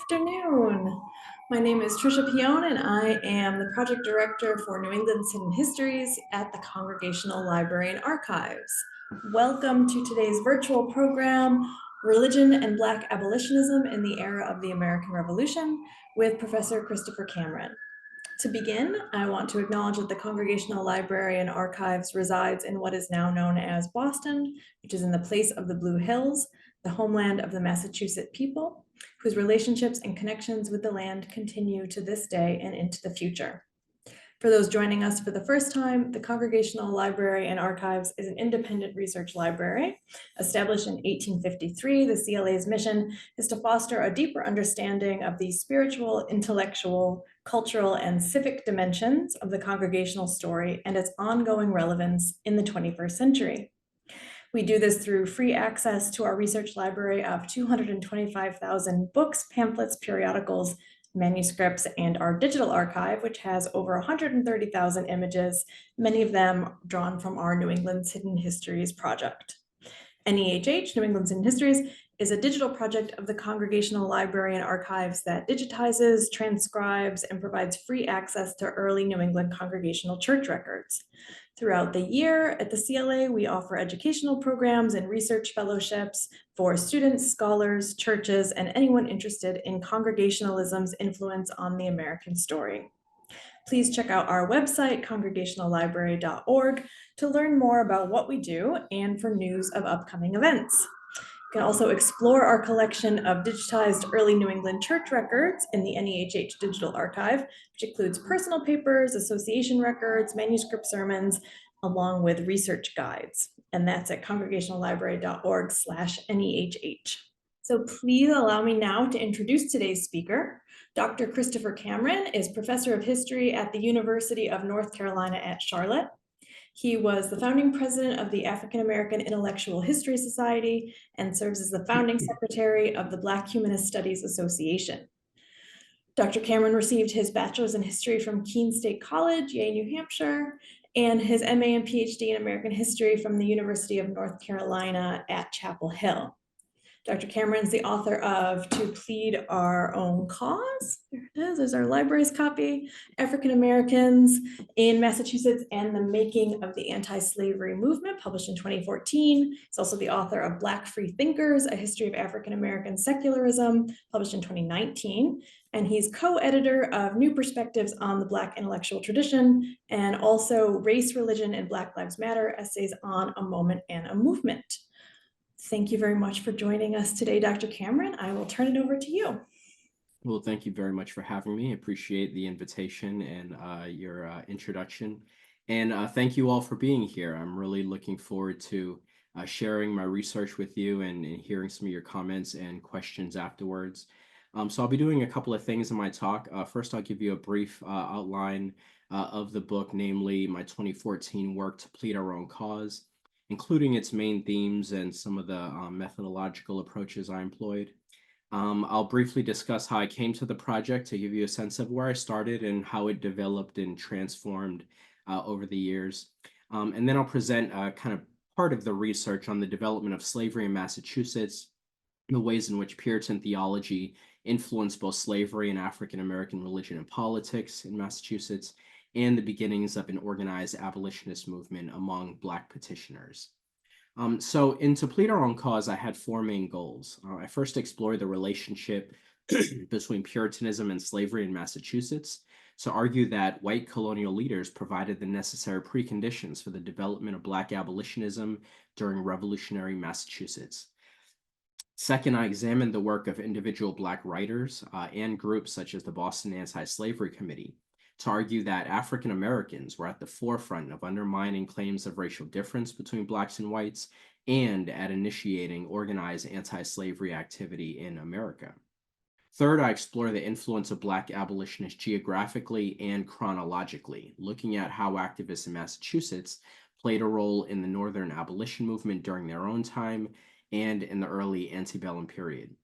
afternoon. My name is Trisha Pion, and I am the project director for New England's Hidden Histories at the Congregational Library and Archives. Welcome to today's virtual program, Religion and Black Abolitionism in the Era of the American Revolution, with Professor Christopher Cameron. To begin, I want to acknowledge that the Congregational Library and Archives resides in what is now known as Boston, which is in the place of the Blue Hills, the homeland of the Massachusetts people, whose relationships and connections with the land continue to this day and into the future. For those joining us for the first time, the Congregational Library and Archives is an independent research library. Established in 1853, the CLA's mission is to foster a deeper understanding of the spiritual, intellectual, cultural, and civic dimensions of the congregational story and its ongoing relevance in the 21st century. We do this through free access to our research library of 225,000 books, pamphlets, periodicals, manuscripts, and our digital archive, which has over 130,000 images, many of them drawn from our New England's Hidden Histories project. NEHH, New England's Hidden Histories, is a digital project of the Congregational Library and Archives that digitizes, transcribes, and provides free access to early New England congregational church records. Throughout the year at the CLA, we offer educational programs and research fellowships for students, scholars, churches, and anyone interested in Congregationalism's influence on the American story. Please check out our website, congregationallibrary.org, to learn more about what we do and for news of upcoming events. You can also explore our collection of digitized early New England church records in the NEHH Digital Archive, which includes personal papers, association records, manuscript sermons, along with research guides. And that's at congregationallibrary.org/NEHH. So please allow me now to introduce today's speaker. Dr. Christopher Cameron is professor of history at the University of North Carolina at Charlotte. He was the founding president of the African American Intellectual History Society and serves as the founding secretary of the Black Humanist Studies Association. Dr. Cameron received his bachelor's in history from Keene State College, Yale, New Hampshire, and his MA and PhD in American history from the University of North Carolina at Chapel Hill. Dr. Cameron's the author of To Plead Our Own Cause. There it is, there's our library's copy, African Americans in Massachusetts and the Making of the Anti-Slavery Movement, published in 2014. He's also the author of Black Free Thinkers, A History of African American Secularism, published in 2019. And he's co-editor of New Perspectives on the Black Intellectual Tradition, and also Race, Religion, and Black Lives Matter, Essays on a Moment and a Movement. Thank you very much for joining us today, Dr. Cameron. I will turn it over to you. Well, thank you very much for having me. I appreciate the invitation and your introduction. And thank you all for being here. I'm really looking forward to sharing my research with you and hearing some of your comments and questions afterwards. So I'll be doing a couple of things in my talk. First, I'll give you a brief outline of the book, namely my 2014 work To Plead Our Own Cause, including its main themes and some of the methodological approaches I employed. I'll briefly discuss how I came to the project to give you a sense of where I started and how it developed and transformed over the years. And then I'll present kind of part of the research on the development of slavery in Massachusetts, the ways in which Puritan theology influenced both slavery and African American religion and politics in Massachusetts, and the beginnings of an organized abolitionist movement among Black petitioners. So in To Plead Our Own Cause, I had four main goals. I first explored the relationship between Puritanism and slavery in Massachusetts, to argue that white colonial leaders provided the necessary preconditions for the development of Black abolitionism during revolutionary Massachusetts. Second, I examined the work of individual Black writers and groups such as the Boston Anti-Slavery Committee, to argue that African Americans were at the forefront of undermining claims of racial difference between Blacks and whites and at initiating organized anti-slavery activity in America. Third, I explore the influence of Black abolitionists geographically and chronologically, looking at how activists in Massachusetts played a role in the Northern abolition movement during their own time and in the early antebellum period.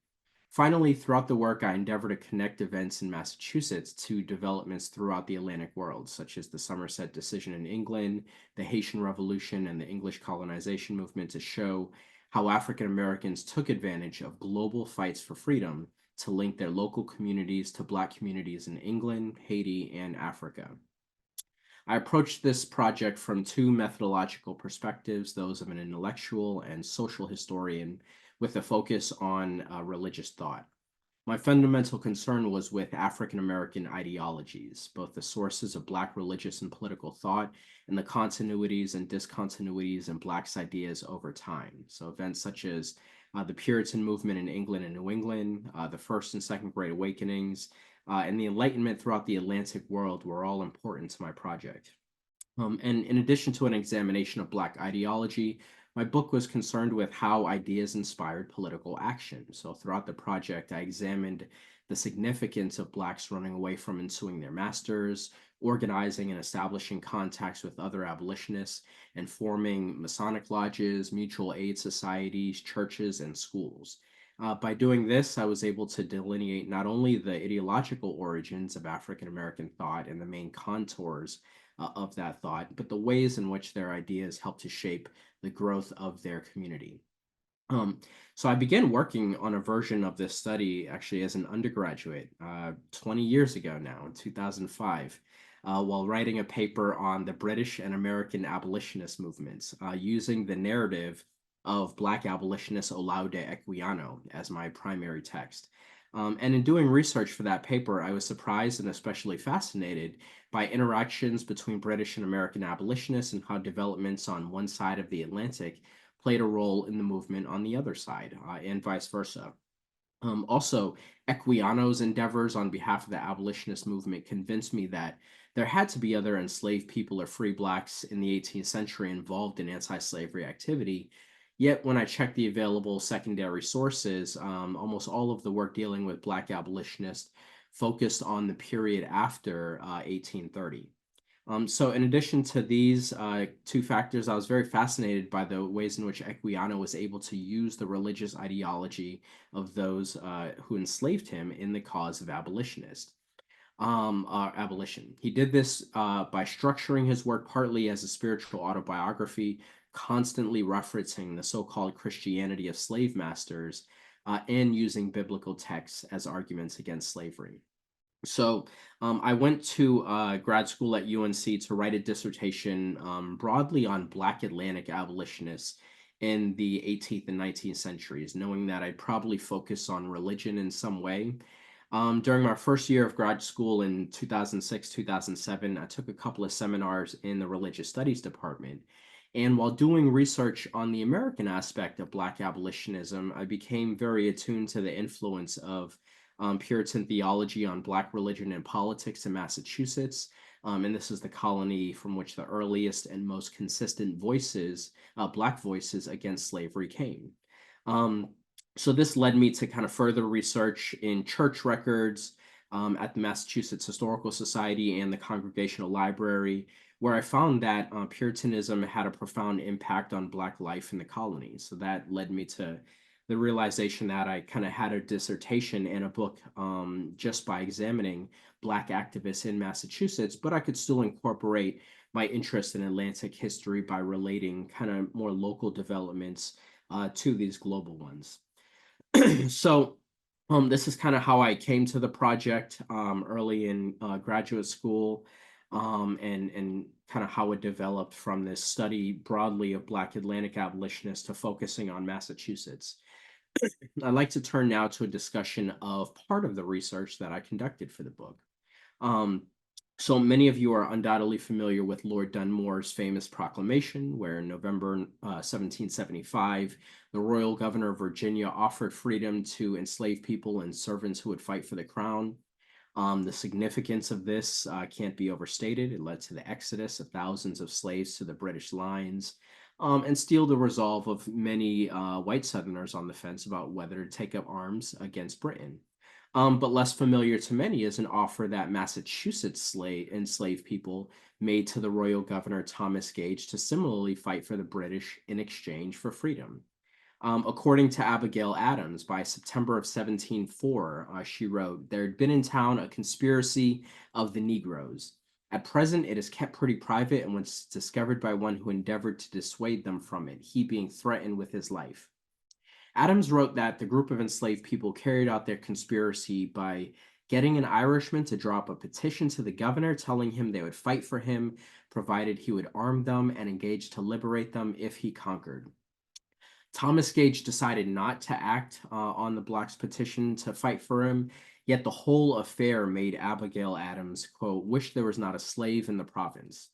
Finally, throughout the work, I endeavor to connect events in Massachusetts to developments throughout the Atlantic world, such as the Somerset decision in England, the Haitian Revolution, and the English colonization movement, to show how African Americans took advantage of global fights for freedom to link their local communities to Black communities in England, Haiti, and Africa. I approached this project from two methodological perspectives, those of an intellectual and social historian, with a focus on religious thought. My fundamental concern was with African American ideologies, both the sources of Black religious and political thought and the continuities and discontinuities in Black's ideas over time. So, events such as the Puritan movement in England and New England, the First and Second Great Awakenings, and the Enlightenment throughout the Atlantic world were all important to my project. And in addition to an examination of Black ideology, my book was concerned with how ideas inspired political action. So throughout the project, I examined the significance of Blacks running away from and suing their masters, organizing and establishing contacts with other abolitionists, and forming Masonic lodges, mutual aid societies, churches, and schools. By doing this, I was able to delineate not only the ideological origins of African American thought and the main contours of that thought, but the ways in which their ideas helped to shape the growth of their community. So I began working on a version of this study actually as an undergraduate 20 years ago now, in 2005, while writing a paper on the British and American abolitionist movements, using the narrative of Black abolitionist Olaudah Equiano as my primary text. And in doing research for that paper, I was surprised and especially fascinated by interactions between British and American abolitionists and how developments on one side of the Atlantic played a role in the movement on the other side, and vice versa. Also, Equiano's endeavors on behalf of the abolitionist movement convinced me that there had to be other enslaved people or free Blacks in the 18th century involved in anti-slavery activity. Yet, when I checked the available secondary sources, almost all of the work dealing with Black abolitionists focused on the period after 1830. So in addition to these two factors, I was very fascinated by the ways in which Equiano was able to use the religious ideology of those who enslaved him in the cause of abolition. He did this by structuring his work partly as a spiritual autobiography, constantly referencing the so-called Christianity of slave masters, and using biblical texts as arguments against slavery. So I went to grad school at UNC to write a dissertation broadly on Black Atlantic abolitionists in the 18th and 19th centuries, knowing that I'd probably focus on religion in some way. During my first year of grad school in 2006, 2007, I took a couple of seminars in the religious studies department. And while doing research on the American aspect of Black abolitionism, I became very attuned to the influence of Puritan theology on Black religion and politics in Massachusetts. And this is the colony from which the earliest and most consistent voices, Black voices against slavery came. So this led me to kind of further research in church records at the Massachusetts Historical Society and the Congregational Library, where I found that Puritanism had a profound impact on Black life in the colonies. So that led me to the realization that I kind of had a dissertation and a book just by examining Black activists in Massachusetts, but I could still incorporate my interest in Atlantic history by relating kind of more local developments to these global ones. So this is kind of how I came to the project early in graduate school, and kind of how it developed from this study broadly of Black Atlantic abolitionists to focusing on Massachusetts. I'd like to turn now to a discussion of part of the research that I conducted for the book. So many of you are undoubtedly familiar with Lord Dunmore's famous proclamation, where in November 1775, the royal governor of Virginia offered freedom to enslaved people and servants who would fight for the crown. The significance of this can't be overstated. It led to the exodus of thousands of slaves to the British lines, and steeled the resolve of many white Southerners on the fence about whether to take up arms against Britain. But less familiar to many is an offer that Massachusetts enslaved people made to the royal governor Thomas Gage to similarly fight for the British in exchange for freedom. According to Abigail Adams, by September of 1704, she wrote, "There had been in town a conspiracy of the Negroes. At present, it is kept pretty private and was discovered by one who endeavored to dissuade them from it, he being threatened with his life. Adams wrote that the group of enslaved people carried out their conspiracy by getting an Irishman to drop a petition to the governor telling him they would fight for him, provided he would arm them and engage to liberate them if he conquered. Thomas Gage decided not to act on the blacks' petition to fight for him, yet the whole affair made Abigail Adams, quote, wish there was not a slave in the province.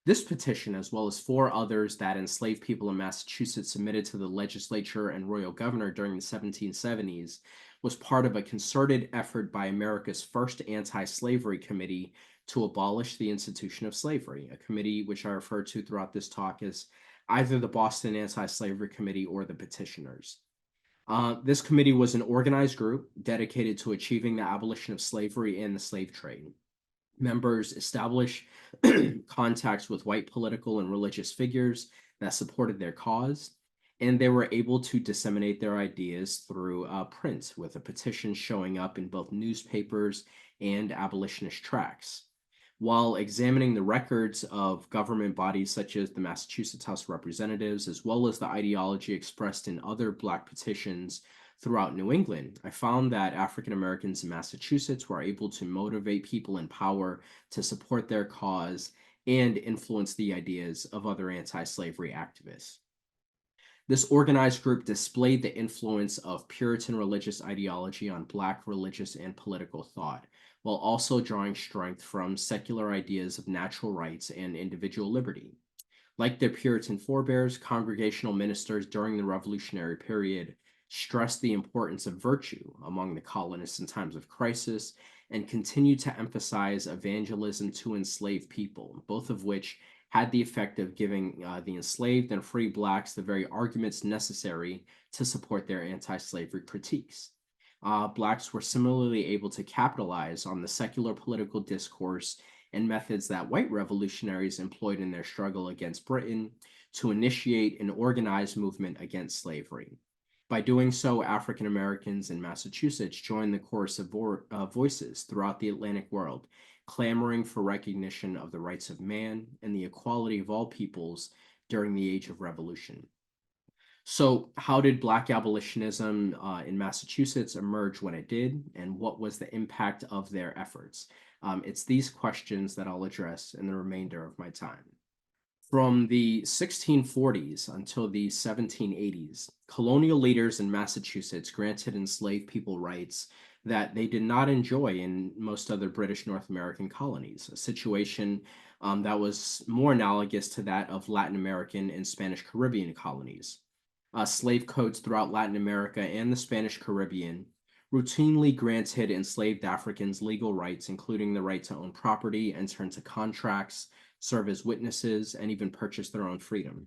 This petition, as well as four others that enslaved people in Massachusetts submitted to the legislature and royal governor during the 1770s, was part of a concerted effort by America's first anti-slavery committee to abolish the institution of slavery, a committee which I refer to throughout this talk as either the Boston Anti-Slavery Committee or the Petitioners. This committee was an organized group dedicated to achieving the abolition of slavery and the slave trade. Members established contacts with white political and religious figures that supported their cause, and they were able to disseminate their ideas through print, with a petition showing up in both newspapers and abolitionist tracts. While examining the records of government bodies such as the Massachusetts House of Representatives, as well as the ideology expressed in other Black petitions throughout New England, I found that African Americans in Massachusetts were able to motivate people in power to support their cause and influence the ideas of other anti-slavery activists. This organized group displayed the influence of Puritan religious ideology on Black religious and political thought, while also drawing strength from secular ideas of natural rights and individual liberty. Like their Puritan forebears, Congregational ministers during the Revolutionary period stressed the importance of virtue among the colonists in times of crisis and continued to emphasize evangelism to enslaved people, both of which had the effect of giving the enslaved and free Blacks the very arguments necessary to support their anti-slavery critiques. Blacks were similarly able to capitalize on the secular political discourse and methods that white revolutionaries employed in their struggle against Britain to initiate an organized movement against slavery. By doing so, African Americans in Massachusetts joined the chorus of voices throughout the Atlantic world, clamoring for recognition of the rights of man and the equality of all peoples during the Age of Revolution. So, how did Black abolitionism in Massachusetts emerge when it did, and what was the impact of their efforts? It's these questions that I'll address in the remainder of my time. From the 1640s until the 1780s, colonial leaders in Massachusetts granted enslaved people rights that they did not enjoy in most other British North American colonies, a situation that was more analogous to that of Latin American and Spanish Caribbean colonies. Slave codes throughout Latin America and the Spanish Caribbean routinely granted enslaved Africans legal rights, including the right to own property, enter into contracts, serve as witnesses, and even purchase their own freedom.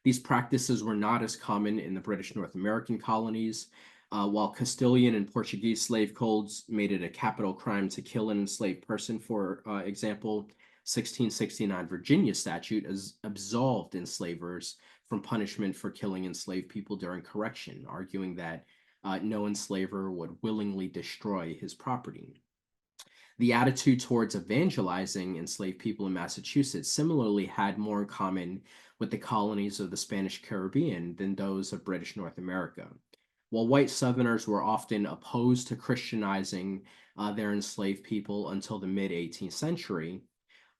These practices were not as common in the British North American colonies. While Castilian and Portuguese slave codes made it a capital crime to kill an enslaved person, for example, 1669 Virginia statute absolved enslavers from punishment for killing enslaved people during correction, arguing that no enslaver would willingly destroy his property. The attitude towards evangelizing enslaved people in Massachusetts similarly had more in common with the colonies of the Spanish Caribbean than those of British North America. While white Southerners were often opposed to Christianizing their enslaved people until the mid-18th century,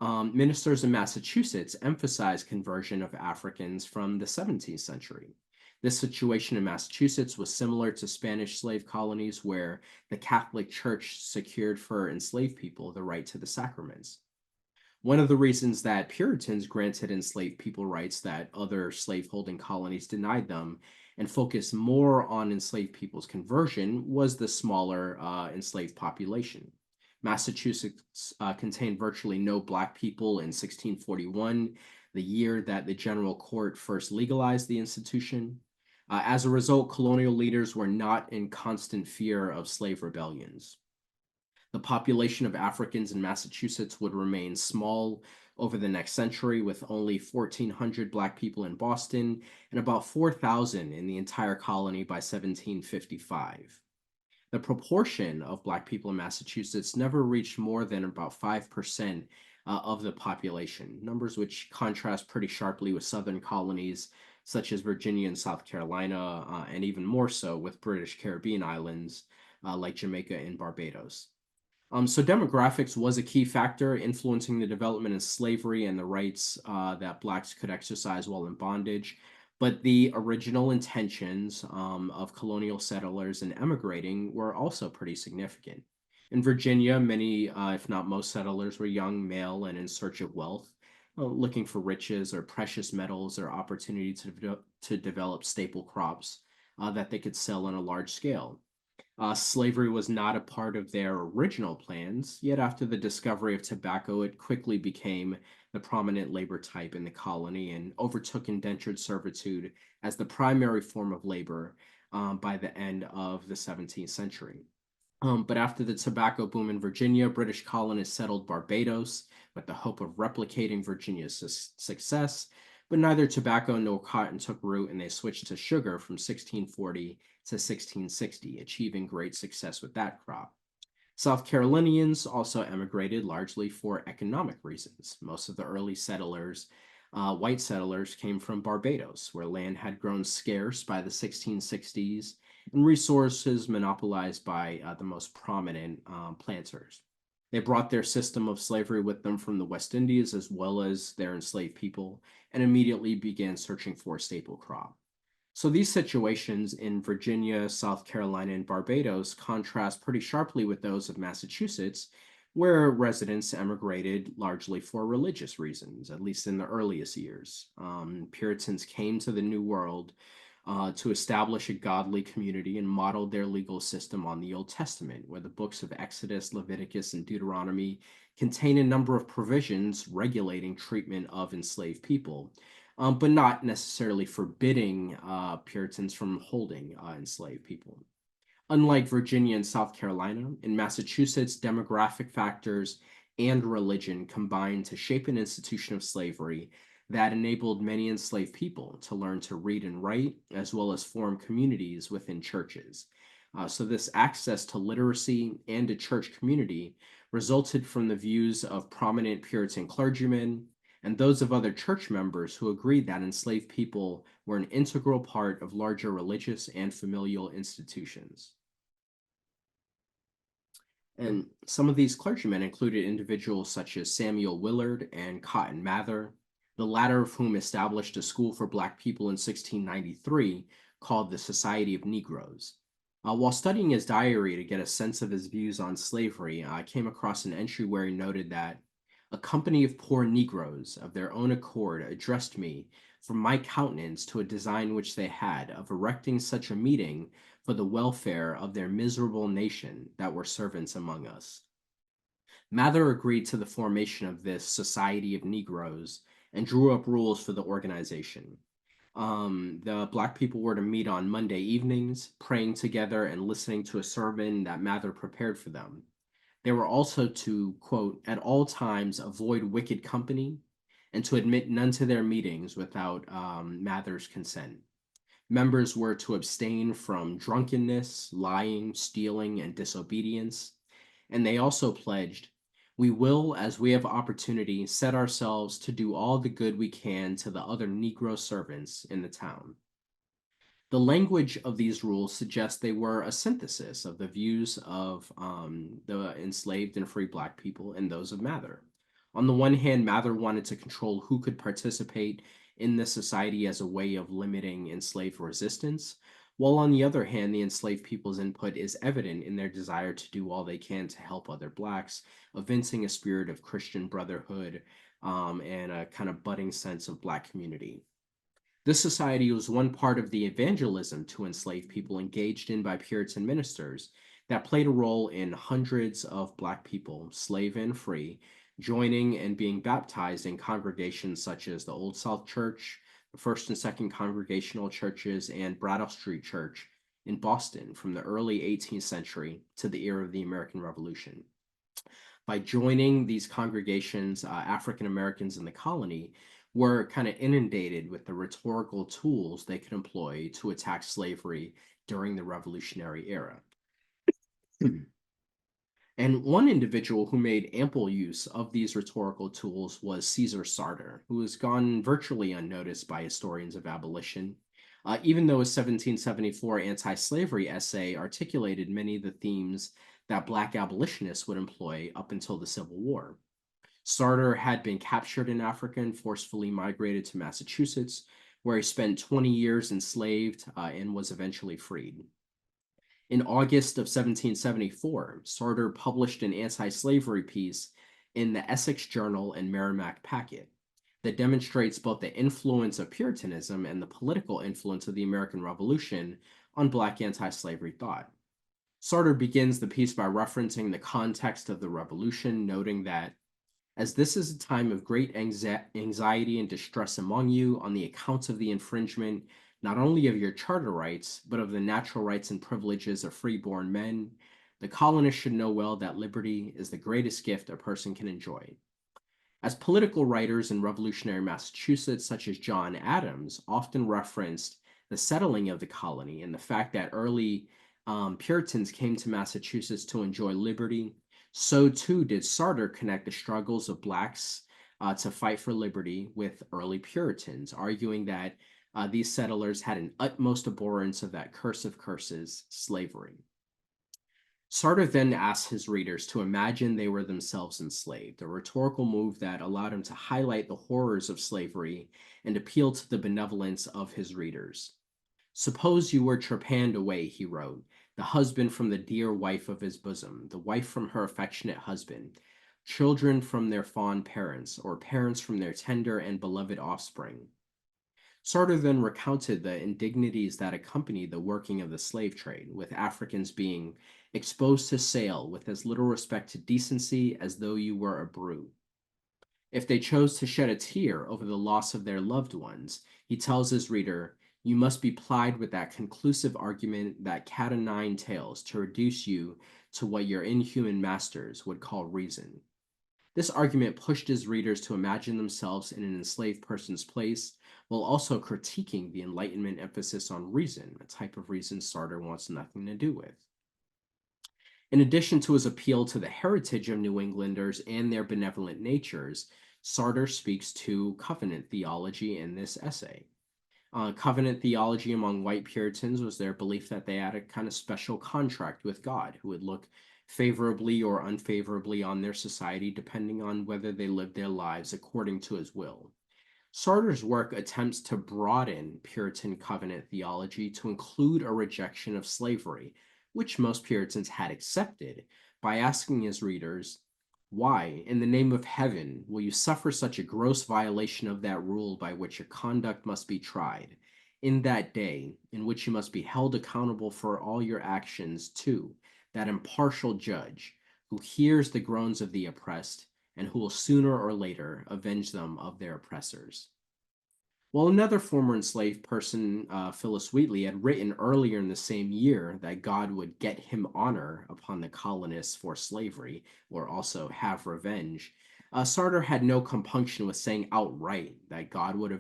ministers in Massachusetts emphasized conversion of Africans from the 17th century. This situation in Massachusetts was similar to Spanish slave colonies, where the Catholic Church secured for enslaved people the right to the sacraments. One of the reasons that Puritans granted enslaved people rights that other slaveholding colonies denied them and focused more on enslaved people's conversion was the smaller enslaved population. Massachusetts contained virtually no Black people in 1641, the year that the General Court first legalized the institution. As a result, colonial leaders were not in constant fear of slave rebellions. The population of Africans in Massachusetts would remain small over the next century, with only 1,400 Black people in Boston and about 4,000 in the entire colony by 1755. The proportion of Black people in Massachusetts never reached more than about 5% of the population, numbers which contrast pretty sharply with Southern colonies such as Virginia and South Carolina, and even more so with British Caribbean islands like Jamaica and Barbados. So demographics was a key factor influencing the development of slavery and the rights that Blacks could exercise while in bondage. But the original intentions of colonial settlers and emigrating were also pretty significant. In Virginia, many, if not most, settlers were young, male, and in search of wealth, looking for riches or precious metals or opportunity to develop staple crops that they could sell on a large scale. Slavery was not a part of their original plans, yet after the discovery of tobacco, it quickly became the prominent labor type in the colony and overtook indentured servitude as the primary form of labor by the end of the 17th century. But after the tobacco boom in Virginia, British colonists settled Barbados with the hope of replicating Virginia's success. But neither tobacco nor cotton took root, and they switched to sugar from 1640 to 1660, achieving great success with that crop. South Carolinians also emigrated largely for economic reasons. Most of the early settlers, white settlers, came from Barbados, where land had grown scarce by the 1660s and resources monopolized by the most prominent planters. They brought their system of slavery with them from the West Indies as well as their enslaved people and immediately began searching for a staple crop. So these situations in Virginia, South Carolina, and Barbados contrast pretty sharply with those of Massachusetts, where residents emigrated largely for religious reasons, at least in the earliest years. Puritans came to the New World to establish a godly community and modeled their legal system on the Old Testament, where the books of Exodus, Leviticus, and Deuteronomy contain a number of provisions regulating treatment of enslaved people, but not necessarily forbidding Puritans from holding enslaved people. Unlike Virginia and South Carolina, in Massachusetts, demographic factors and religion combined to shape an institution of slavery that enabled many enslaved people to learn to read and write, as well as form communities within churches. So, this access to literacy and a church community resulted from the views of prominent Puritan clergymen and those of other church members who agreed that enslaved people were an integral part of larger religious and familial institutions. And some of these clergymen included individuals such as Samuel Willard and Cotton Mather, the latter of whom established a school for Black people in 1693 called the Society of Negroes. While studying his diary to get a sense of his views on slavery, I came across an entry where he noted that a company of poor Negroes of their own accord addressed me from my countenance to a design which they had of erecting such a meeting for the welfare of their miserable nation that were servants among us. Mather agreed to the formation of this Society of Negroes and drew up rules for the organization. The Black people were to meet on Monday evenings, praying together and listening to a sermon that Mather prepared for them. They were also to, quote, at all times avoid wicked company and to admit none to their meetings without Mather's consent. Members were to abstain from drunkenness, lying, stealing, and disobedience. And they also pledged, we will, as we have opportunity, set ourselves to do all the good we can to the other Negro servants in the town. The language of these rules suggests they were a synthesis of the views of the enslaved and free Black people and those of Mather. On the one hand, Mather wanted to control who could participate in the society as a way of limiting enslaved resistance, while on the other hand, the enslaved people's input is evident in their desire to do all they can to help other Blacks, evincing a spirit of Christian brotherhood and a kind of budding sense of Black community. This society was one part of the evangelism to enslaved people engaged in by Puritan ministers that played a role in hundreds of Black people, slave and free, joining and being baptized in congregations such as the Old South Church, the First and Second Congregational Churches, and Brattle Street Church in Boston from the early 18th century to the era of the American Revolution. By joining these congregations, African Americans in the colony were kind of inundated with the rhetorical tools they could employ to attack slavery during the Revolutionary era. And one individual who made ample use of these rhetorical tools was Caesar Sarter, who has gone virtually unnoticed by historians of abolition, even though his 1774 anti slavery essay articulated many of the themes that Black abolitionists would employ up until the Civil War. Sarter had been captured in Africa and forcefully migrated to Massachusetts, where he spent 20 years enslaved and was eventually freed. In August of 1774, Sarter published an anti slavery piece in the Essex Journal and Merrimack Packet that demonstrates both the influence of Puritanism and the political influence of the American Revolution on Black anti slavery thought. Sarter begins the piece by referencing the context of the Revolution, noting that as this is a time of great anxiety and distress among you on the account of the infringement not only of your charter rights, but of the natural rights and privileges of freeborn men, the colonists should know well that liberty is the greatest gift a person can enjoy. As political writers in revolutionary Massachusetts, such as John Adams, often referenced the settling of the colony and the fact that early Puritans came to Massachusetts to enjoy liberty, so too did Sarter connect the struggles of Blacks to fight for liberty with early Puritans, arguing that these settlers had an utmost abhorrence of that curse of curses, slavery. Sarter then asks his readers to imagine they were themselves enslaved, a rhetorical move that allowed him to highlight the horrors of slavery and appeal to the benevolence of his readers. Suppose you were trepanned away, he wrote, the husband from the dear wife of his bosom, the wife from her affectionate husband, children from their fond parents, or parents from their tender and beloved offspring. Sarter then recounted the indignities that accompanied the working of the slave trade, with Africans being exposed to sale with as little respect to decency as though you were a brute. If they chose to shed a tear over the loss of their loved ones, he tells his reader, you must be plied with that conclusive argument that cat o' nine tails to reduce you to what your inhuman masters would call reason. This argument pushed his readers to imagine themselves in an enslaved person's place, while also critiquing the Enlightenment emphasis on reason, a type of reason Sarter wants nothing to do with. In addition to his appeal to the heritage of New Englanders and their benevolent natures, Sarter speaks to covenant theology in this essay. Covenant theology among white Puritans was their belief that they had a kind of special contract with God who would look favorably or unfavorably on their society depending on whether they lived their lives according to his will. Sarter's work attempts to broaden Puritan covenant theology to include a rejection of slavery, which most Puritans had accepted, by asking his readers, why, in the name of heaven, will you suffer such a gross violation of that rule by which your conduct must be tried, in that day in which you must be held accountable for all your actions to that impartial judge who hears the groans of the oppressed and who will sooner or later avenge them of their oppressors? Well, another former enslaved person, Phillis Wheatley, had written earlier in the same year that God would get him honor upon the colonists for slavery, or also have revenge. Sarter had no compunction with saying outright that God would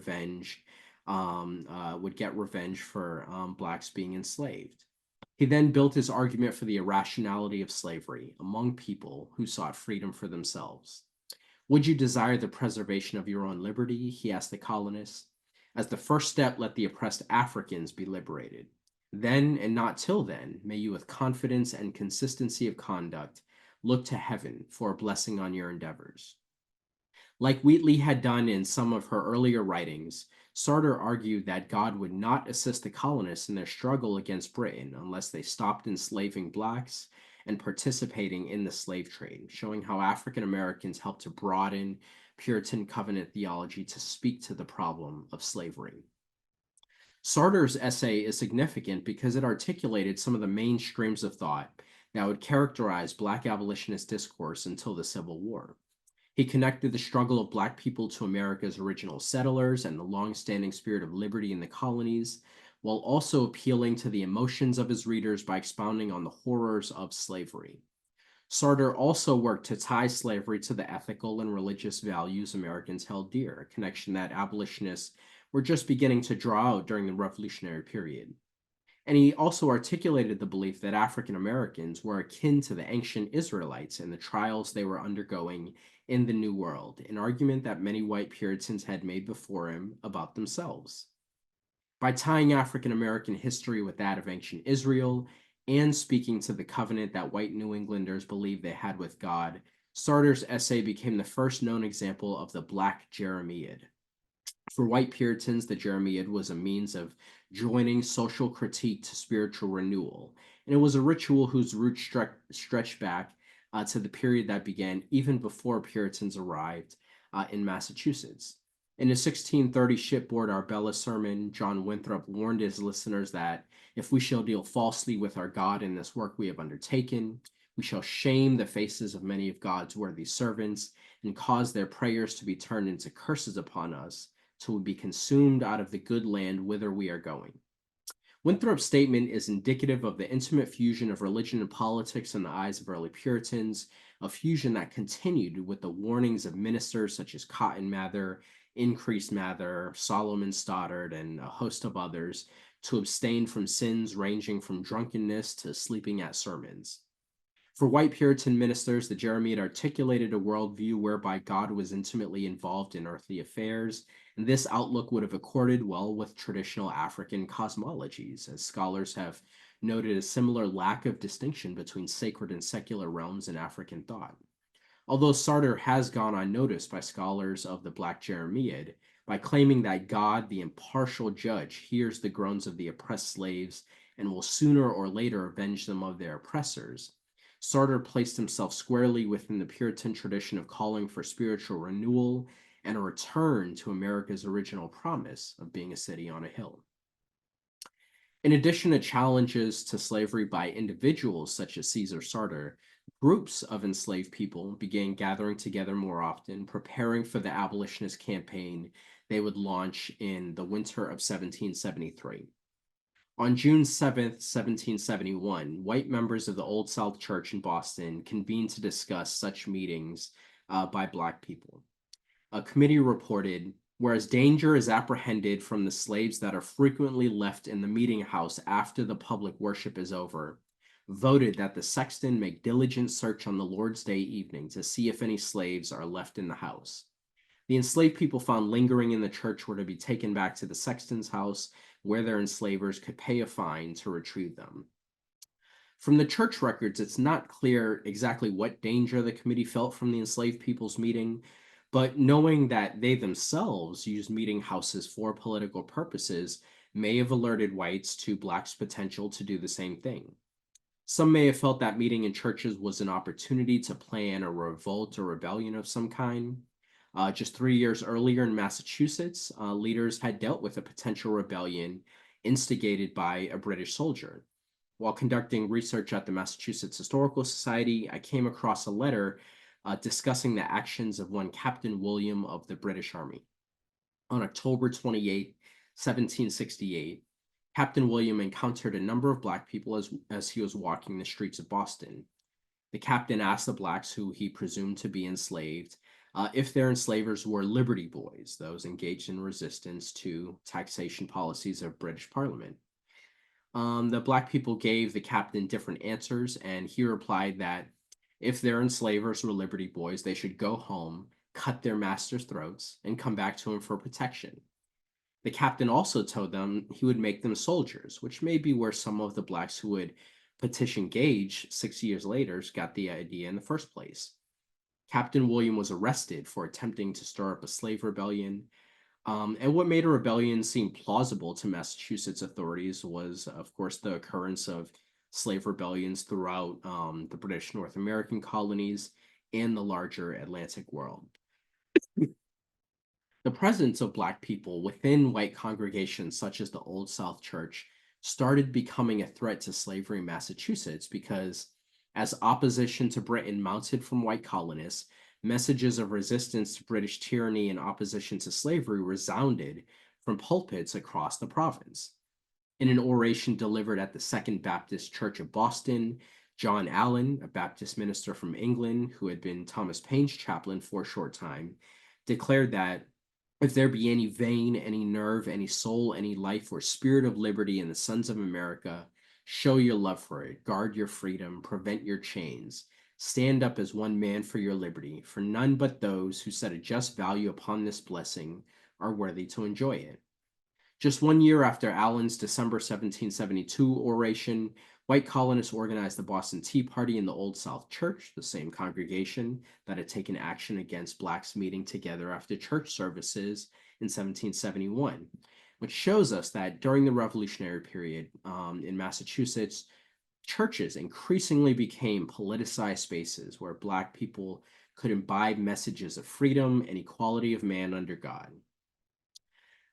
would get revenge for Blacks being enslaved. He then built his argument for the irrationality of slavery among people who sought freedom for themselves. Would you desire the preservation of your own liberty? He asked the colonists. As the first step, let the oppressed Africans be liberated. Then, and not till then, may you with confidence and consistency of conduct look to heaven for a blessing on your endeavors. Like Wheatley had done in some of her earlier writings, Sarter argued that God would not assist the colonists in their struggle against Britain unless they stopped enslaving Blacks and participating in the slave trade, showing how African Americans helped to broaden Puritan covenant theology to speak to the problem of slavery. Sarter's essay is significant because it articulated some of the main streams of thought that would characterize Black abolitionist discourse until the Civil War. He connected the struggle of Black people to America's original settlers and the long-standing spirit of liberty in the colonies, while also appealing to the emotions of his readers by expounding on the horrors of slavery. Sarter also worked to tie slavery to the ethical and religious values Americans held dear, a connection that abolitionists were just beginning to draw out during the Revolutionary period. And he also articulated the belief that African Americans were akin to the ancient Israelites in the trials they were undergoing in the New World, an argument that many white Puritans had made before him about themselves. By tying African American history with that of ancient Israel and speaking to the covenant that white New Englanders believed they had with God, Sarter's essay became the first known example of the Black Jeremiad. For white Puritans, the Jeremiad was a means of joining social critique to spiritual renewal, and it was a ritual whose roots stretched back to the period that began even before Puritans arrived in Massachusetts. In his 1630 shipboard Arbella sermon, John Winthrop warned his listeners that if we shall deal falsely with our God in this work we have undertaken, we shall shame the faces of many of God's worthy servants and cause their prayers to be turned into curses upon us, till we be consumed out of the good land whither we are going. Winthrop's statement is indicative of the intimate fusion of religion and politics in the eyes of early Puritans, a fusion that continued with the warnings of ministers such as Cotton Mather, Increase Mather, Solomon Stoddard, and a host of others to abstain from sins ranging from drunkenness to sleeping at sermons. For white Puritan ministers, the Jeremiad articulated a worldview whereby God was intimately involved in earthly affairs, and this outlook would have accorded well with traditional African cosmologies, as scholars have noted a similar lack of distinction between sacred and secular realms in African thought. Although Sarter has gone unnoticed by scholars of the Black Jeremiad by claiming that God, the impartial judge, hears the groans of the oppressed slaves and will sooner or later avenge them of their oppressors, Sarter placed himself squarely within the Puritan tradition of calling for spiritual renewal and a return to America's original promise of being a city on a hill. In addition to challenges to slavery by individuals such as Caesar Sarter, groups of enslaved people began gathering together more often, preparing for the abolitionist campaign they would launch in the winter of 1773. On June 7th, 1771, white members of the Old South Church in Boston convened to discuss such meetings by Black people. A committee reported, whereas danger is apprehended from the slaves that are frequently left in the meeting house after the public worship is over, voted that the sexton make diligent search on the Lord's Day evening to see if any slaves are left in the house. The enslaved people found lingering in the church were to be taken back to the sexton's house, where their enslavers could pay a fine to retrieve them. From the church records, it's not clear exactly what danger the committee felt from the enslaved people's meeting, but knowing that they themselves used meeting houses for political purposes may have alerted whites to Blacks' potential to do the same thing. Some may have felt that meeting in churches was an opportunity to plan a revolt or rebellion of some kind. Just 3 years earlier in Massachusetts, leaders had dealt with a potential rebellion instigated by a British soldier. While conducting research at the Massachusetts Historical Society, I came across a letter discussing the actions of one Captain William of the British Army. On October 28, 1768, Captain William encountered a number of Black people as he was walking the streets of Boston. The captain asked the Blacks, who he presumed to be enslaved, if their enslavers were Liberty Boys, those engaged in resistance to taxation policies of British Parliament. The Black people gave the captain different answers, and he replied that if their enslavers were Liberty Boys, they should go home, cut their masters' throats, and come back to him for protection. The captain also told them he would make them soldiers, which may be where some of the Blacks who would petition Gage 6 years later got the idea in the first place. Captain William was arrested for attempting to stir up a slave rebellion. And what made a rebellion seem plausible to Massachusetts authorities was, of course, the occurrence of slave rebellions throughout the British North American colonies and the larger Atlantic world. The presence of Black people within white congregations such as the Old South Church started becoming a threat to slavery in Massachusetts because, as opposition to Britain mounted from white colonists, messages of resistance to British tyranny and opposition to slavery resounded from pulpits across the province. In an oration delivered at the Second Baptist Church of Boston, John Allen, a Baptist minister from England who had been Thomas Paine's chaplain for a short time, declared that If there be any vein, any nerve, any soul, any life or spirit of liberty in the sons of America, show your love for it, guard your freedom, prevent your chains. Stand up as one man for your liberty, for none but those who set a just value upon this blessing are worthy to enjoy it. Just 1 year after Allen's December 1772 oration, white colonists organized the Boston Tea Party in the Old South Church, the same congregation that had taken action against blacks meeting together after church services in 1771, which shows us that during the Revolutionary period in Massachusetts, churches increasingly became politicized spaces where black people could imbibe messages of freedom and equality of man under God.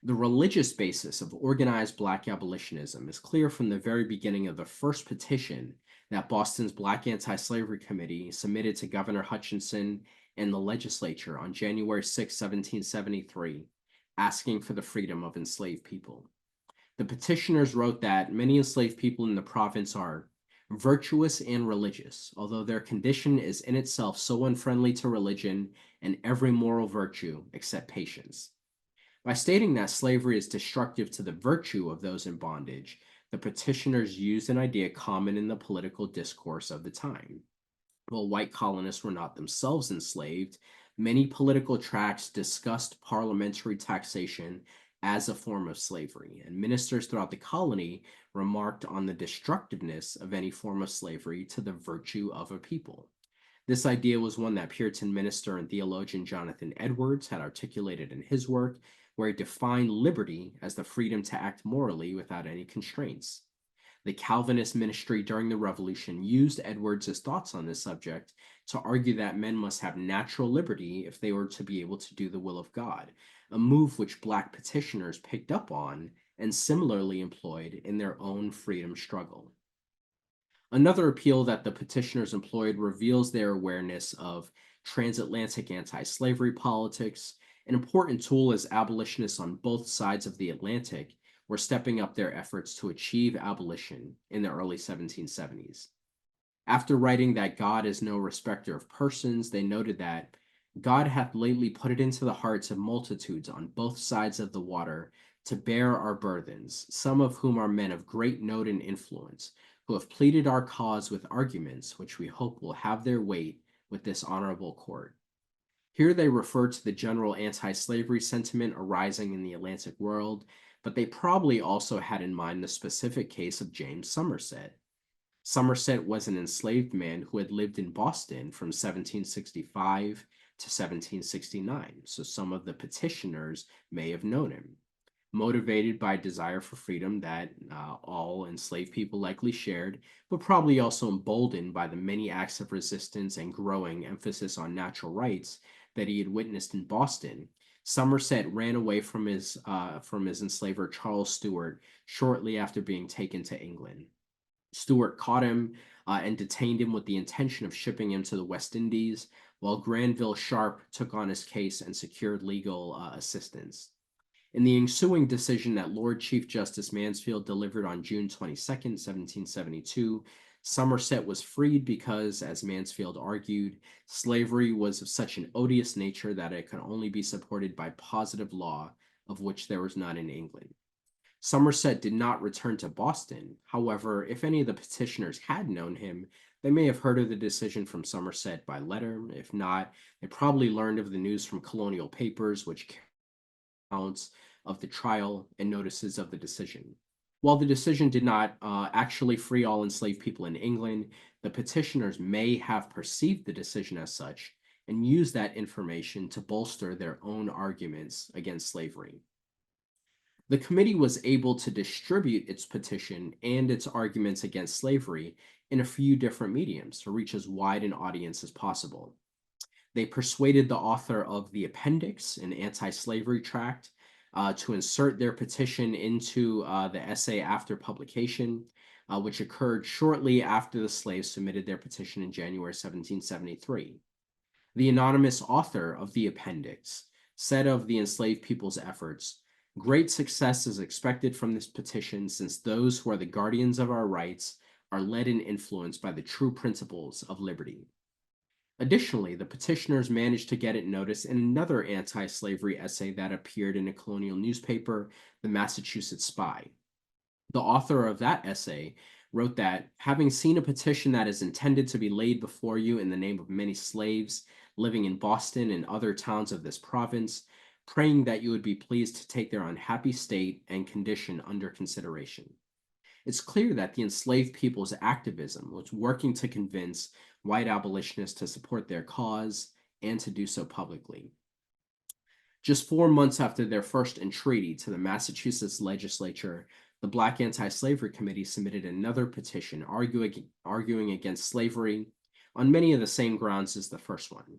The religious basis of organized Black abolitionism is clear from the very beginning of the first petition that Boston's Black Anti-Slavery Committee submitted to Governor Hutchinson and the legislature on January 6, 1773, asking for the freedom of enslaved people. The petitioners wrote that many enslaved people in the province are virtuous and religious, although their condition is in itself so unfriendly to religion and every moral virtue except patience. By stating that slavery is destructive to the virtue of those in bondage, the petitioners used an idea common in the political discourse of the time. While white colonists were not themselves enslaved, many political tracts discussed parliamentary taxation as a form of slavery, and ministers throughout the colony remarked on the destructiveness of any form of slavery to the virtue of a people. This idea was one that Puritan minister and theologian Jonathan Edwards had articulated in his work, where he defined liberty as the freedom to act morally without any constraints. The Calvinist ministry during the Revolution used Edwards' thoughts on this subject to argue that men must have natural liberty if they were to be able to do the will of God, a move which Black petitioners picked up on and similarly employed in their own freedom struggle. Another appeal that the petitioners employed reveals their awareness of transatlantic anti-slavery politics. An important tool as abolitionists on both sides of the Atlantic were stepping up their efforts to achieve abolition in the early 1770s. After writing that God is no respecter of persons, they noted that God hath lately put it into the hearts of multitudes on both sides of the water to bear our burthens, some of whom are men of great note and influence, who have pleaded our cause with arguments which we hope will have their weight with this honorable court. Here they refer to the general anti-slavery sentiment arising in the Atlantic world, but they probably also had in mind the specific case of James Somerset. Somerset was an enslaved man who had lived in Boston from 1765 to 1769, so some of the petitioners may have known him. Motivated by desire for freedom that all enslaved people likely shared, but probably also emboldened by the many acts of resistance and growing emphasis on natural rights that he had witnessed in Boston, Somerset ran away from his enslaver Charles Stuart shortly after being taken to England. Stuart caught him and detained him with the intention of shipping him to the West Indies, while Granville Sharp took on his case and secured legal assistance. In the ensuing decision that Lord Chief Justice Mansfield delivered on June 22, 1772, Somerset was freed because, as Mansfield argued, slavery was of such an odious nature that it could only be supported by positive law, of which there was none in England. Somerset did not return to Boston. However, if any of the petitioners had known him, they may have heard of the decision from Somerset by letter. If not, they probably learned of the news from colonial papers, which accounts of the trial and notices of the decision. While the decision did not actually free all enslaved people in England, the petitioners may have perceived the decision as such and used that information to bolster their own arguments against slavery. The committee was able to distribute its petition and its arguments against slavery in a few different mediums to reach as wide an audience as possible. They persuaded the author of the Appendix, an anti-slavery tract, to insert their petition into the essay after publication, which occurred shortly after the slaves submitted their petition in January 1773. The anonymous author of the Appendix said of the enslaved people's efforts, "Great success is expected from this petition, since those who are the guardians of our rights are led and influenced by the true principles of liberty." Additionally, the petitioners managed to get it noticed in another anti-slavery essay that appeared in a colonial newspaper, the Massachusetts Spy. The author of that essay wrote that, having seen a petition that is intended to be laid before you in the name of many slaves living in Boston and other towns of this province, praying that you would be pleased to take their unhappy state and condition under consideration. It's clear that the enslaved people's activism was working to convince white abolitionists to support their cause and to do so publicly. Just 4 months after their first entreaty to the Massachusetts legislature, the Black Anti-Slavery Committee submitted another petition arguing against slavery on many of the same grounds as the first one.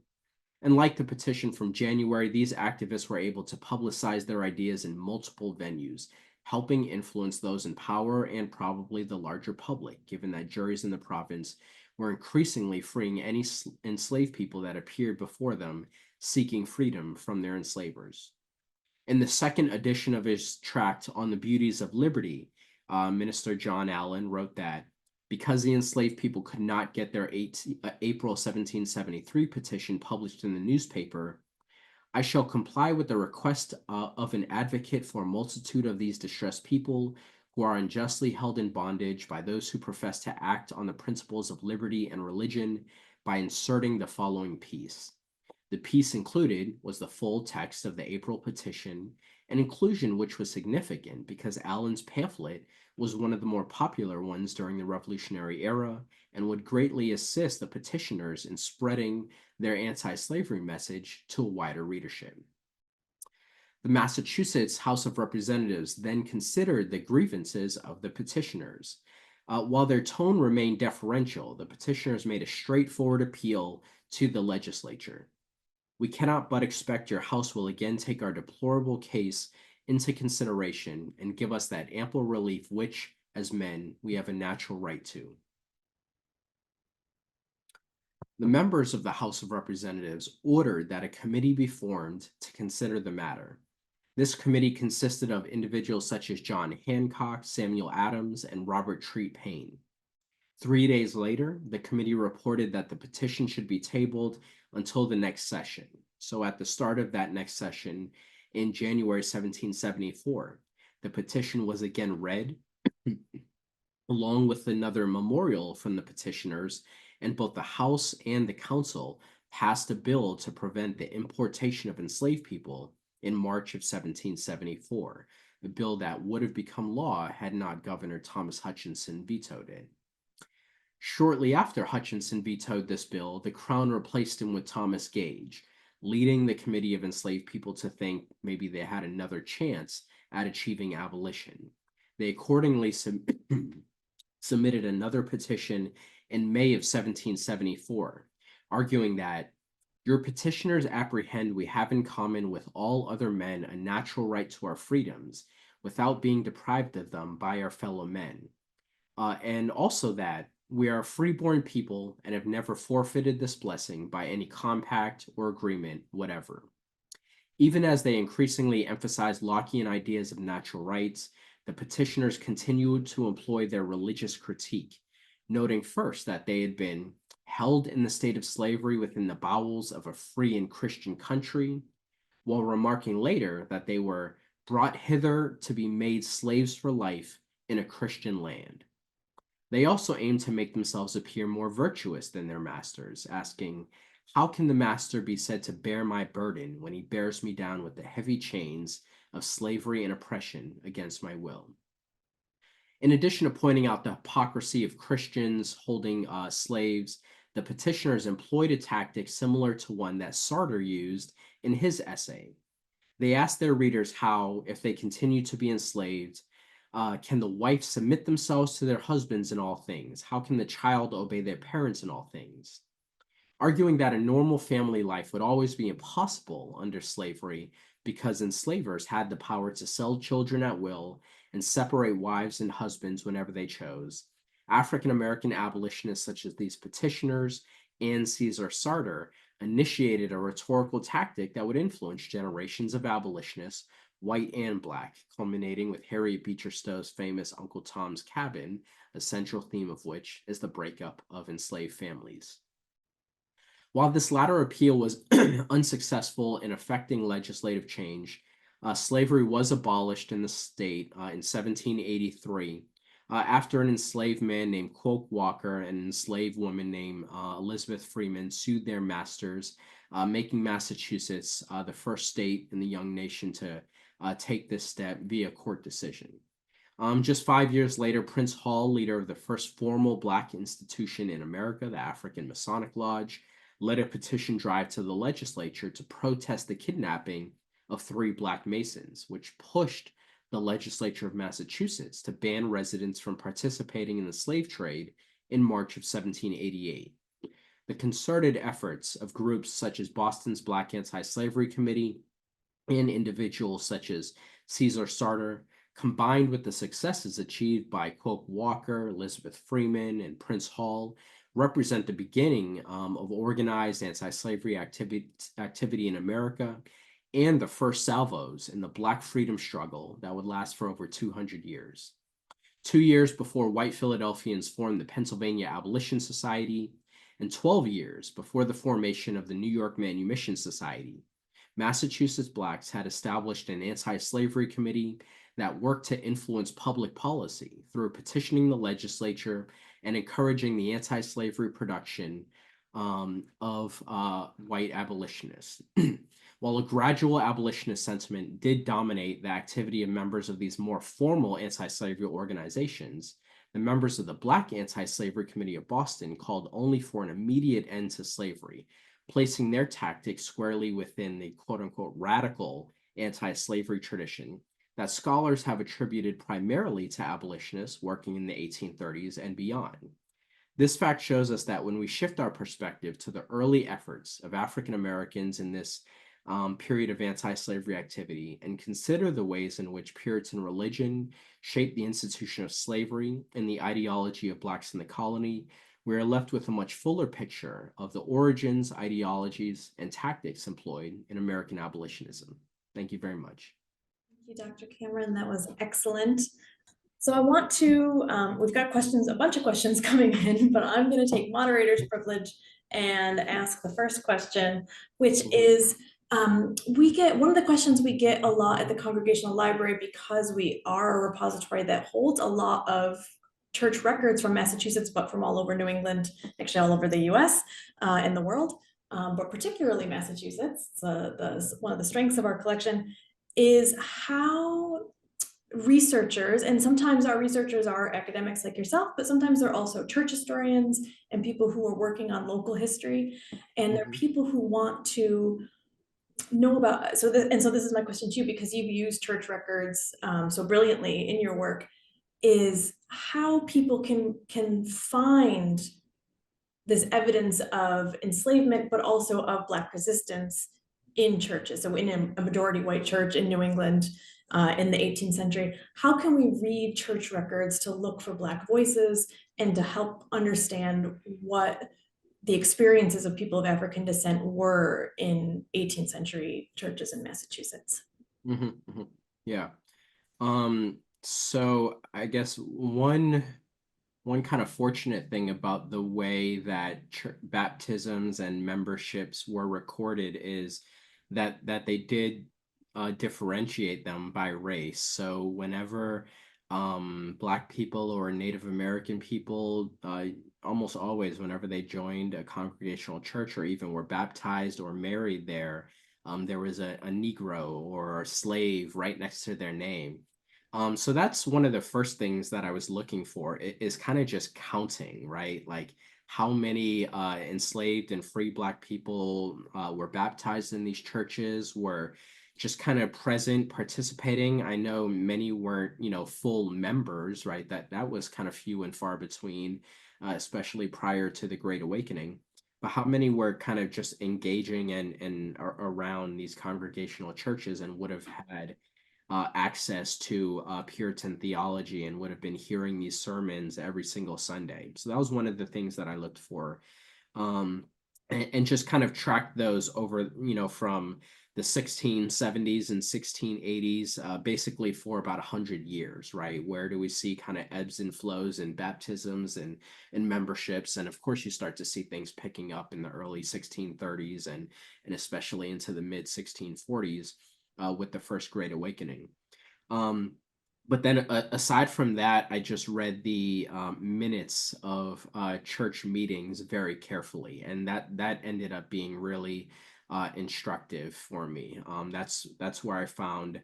And like the petition from January, these activists were able to publicize their ideas in multiple venues, helping influence those in power and probably the larger public, given that juries in the province were increasingly freeing any enslaved people that appeared before them seeking freedom from their enslavers. In the second edition of his tract on the beauties of liberty, Minister John Allen wrote that because the enslaved people could not get their April 1773 petition published in the newspaper, I shall comply with the request of an advocate for a multitude of these distressed people who are unjustly held in bondage by those who profess to act on the principles of liberty and religion by inserting the following piece. The piece included was the full text of the April petition, an inclusion which was significant because Allen's pamphlet was one of the more popular ones during the Revolutionary era and would greatly assist the petitioners in spreading their anti-slavery message to a wider readership. The Massachusetts House of Representatives then considered the grievances of the petitioners. While their tone remained deferential, the petitioners made a straightforward appeal to the legislature. We cannot but expect your House will again take our deplorable case into consideration and give us that ample relief which, as men, we have a natural right to. The members of the House of Representatives ordered that a committee be formed to consider the matter. This committee consisted of individuals such as John Hancock, Samuel Adams, and Robert Treat Paine. 3 days later, the committee reported that the petition should be tabled until the next session. So at the start of that next session in January 1774, the petition was again read, along with another memorial from the petitioners, and both the House and the Council passed a bill to prevent the importation of enslaved people in March of 1774, a bill that would have become law had not Governor Thomas Hutchinson vetoed it. Shortly after Hutchinson vetoed this bill, the Crown replaced him with Thomas Gage, leading the Committee of Enslaved People to think maybe they had another chance at achieving abolition. They accordingly submitted another petition in May of 1774, arguing that your petitioners apprehend we have in common with all other men a natural right to our freedoms without being deprived of them by our fellow men. And also that we are a freeborn people and have never forfeited this blessing by any compact or agreement, whatever. Even as they increasingly emphasized Lockean ideas of natural rights, the petitioners continued to employ their religious critique, noting first that they had been held in the state of slavery within the bowels of a free and Christian country, while remarking later that they were brought hither to be made slaves for life in a Christian land. They also aimed to make themselves appear more virtuous than their masters, asking, how can the master be said to bear my burden when he bears me down with the heavy chains of slavery and oppression against my will? In addition to pointing out the hypocrisy of Christians holding slaves, the petitioners employed a tactic similar to one that Sarter used in his essay. They asked their readers how, if they continue to be enslaved, can the wife submit themselves to their husbands in all things? How can the child obey their parents in all things? Arguing that a normal family life would always be impossible under slavery because enslavers had the power to sell children at will and separate wives and husbands whenever they chose. African-American abolitionists such as these petitioners and Caesar Sarter initiated a rhetorical tactic that would influence generations of abolitionists, white and Black, culminating with Harriet Beecher Stowe's famous Uncle Tom's Cabin, a central theme of which is the breakup of enslaved families. While this latter appeal was unsuccessful in effecting legislative change, slavery was abolished in the state in 1783 after an enslaved man named Quoke Walker and an enslaved woman named Elizabeth Freeman sued their masters, making Massachusetts the first state in the young nation to take this step via court decision. Just 5 years later, Prince Hall, leader of the first formal Black institution in America, the African Masonic Lodge, led a petition drive to the legislature to protest the kidnapping of 3 Black Masons, which pushed the legislature of Massachusetts to ban residents from participating in the slave trade in March of 1788. The concerted efforts of groups such as Boston's Black Anti-Slavery Committee and individuals such as Caesar Sarter, combined with the successes achieved by Quoke Walker, Elizabeth Freeman, and Prince Hall, represent the beginning of organized anti-slavery activity in America and the first salvos in the Black freedom struggle that would last for over 200 years. 2 years before white Philadelphians formed the Pennsylvania Abolition Society, and 12 years before the formation of the New York Manumission Society, Massachusetts Blacks had established an anti-slavery committee that worked to influence public policy through petitioning the legislature and encouraging the anti-slavery production of white abolitionists. While a gradual abolitionist sentiment did dominate the activity of members of these more formal anti-slavery organizations, the members of the Black Anti-Slavery Committee of Boston called only for an immediate end to slavery, placing their tactics squarely within the quote-unquote radical anti-slavery tradition that scholars have attributed primarily to abolitionists working in the 1830s and beyond. This fact shows us that when we shift our perspective to the early efforts of African Americans in this period of anti-slavery activity and consider the ways in which Puritan religion shaped the institution of slavery and the ideology of Blacks in the colony, we are left with a much fuller picture of the origins, ideologies, and tactics employed in American abolitionism. Thank you very much. Thank you, Dr. Cameron. That was excellent. So I want to, we've got questions, a bunch of questions coming in, but I'm going to take moderator's privilege and ask the first question, which is, we get, one of the questions we get a lot at the Congregational Library, because we are a repository that holds a lot of church records from Massachusetts, but from all over New England, actually all over the US and the world, but particularly Massachusetts. One of the strengths of our collection is how researchers, and sometimes our researchers are academics like yourself, but sometimes they're also church historians and people who are working on local history, and they're people who want to know about, so this is my question to you, because you've used church records so brilliantly in your work, is how people can find this evidence of enslavement, but also of Black resistance in churches. So in a majority white church in New England in the 18th century, how can we read church records to look for Black voices and to help understand what the experiences of people of African descent were in 18th century churches in Massachusetts? Yeah. So I guess one kind of fortunate thing about the way that baptisms and memberships were recorded is that they did differentiate them by race. So whenever Black people or Native American people, almost always whenever they joined a congregational church or even were baptized or married there was a Negro or a slave right next to their name. So that's one of the first things that I was looking for is kind of just counting, right? Like how many enslaved and free Black people were baptized in these churches, were just kind of present, participating. I know many weren't, full members, right? That was kind of few and far between, especially prior to the Great Awakening. But how many were kind of just engaging and around these congregational churches and would have had access to Puritan theology and would have been hearing these sermons every single Sunday. So that was one of the things that I looked for, and just kind of tracked those over, from the 1670s and 1680s, basically for about 100 years, right? Where do we see kind of ebbs and flows in baptisms and memberships? And of course, you start to see things picking up in the early 1630s and especially into the mid 1640s with the First Great Awakening. Um, but then aside from that, I just read the minutes of church meetings very carefully, and that ended up being really instructive for me. That's where I found